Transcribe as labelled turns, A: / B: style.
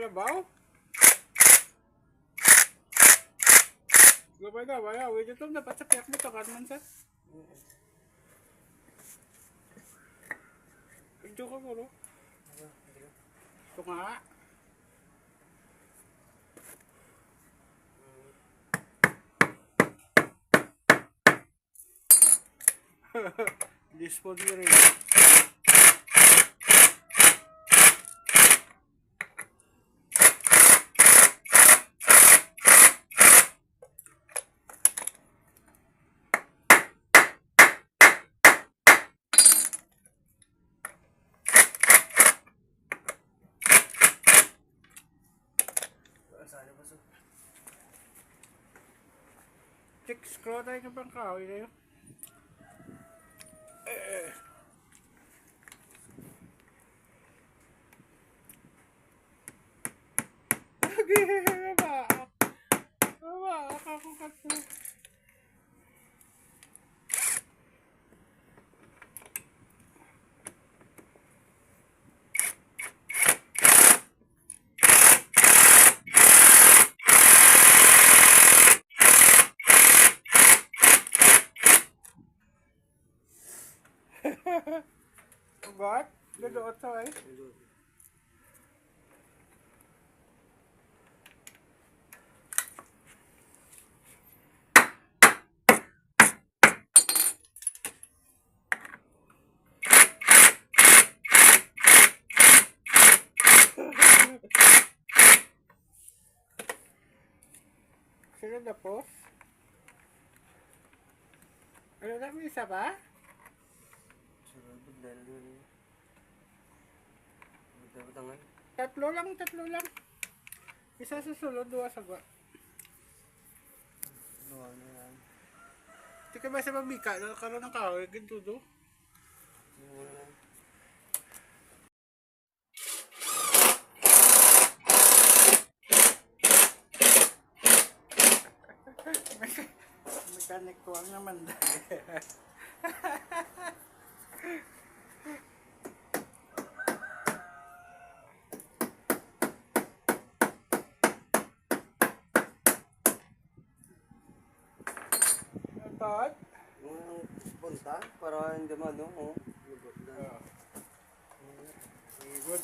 A: kalabaw? Gabay na, wala. Wait, ito dapat sa piyak mo ito, Carmen, sa? Ito ka mo, no? Ito nga. This one rin. Check screw tayo ng pangkawi na yun. Mabaak ako kasi. Ugat? Gadoot sa ay? Sino na po? Ano na, may isa ba? Tatlo lang. Isa sa sulod, dua sa gwa. Hindi ka ba sa mabika? Nakaroon ng kahoy, ganito do? Mekanik ko ang naman. Todd?
B: Yung punta para hindi man, no?
A: Good.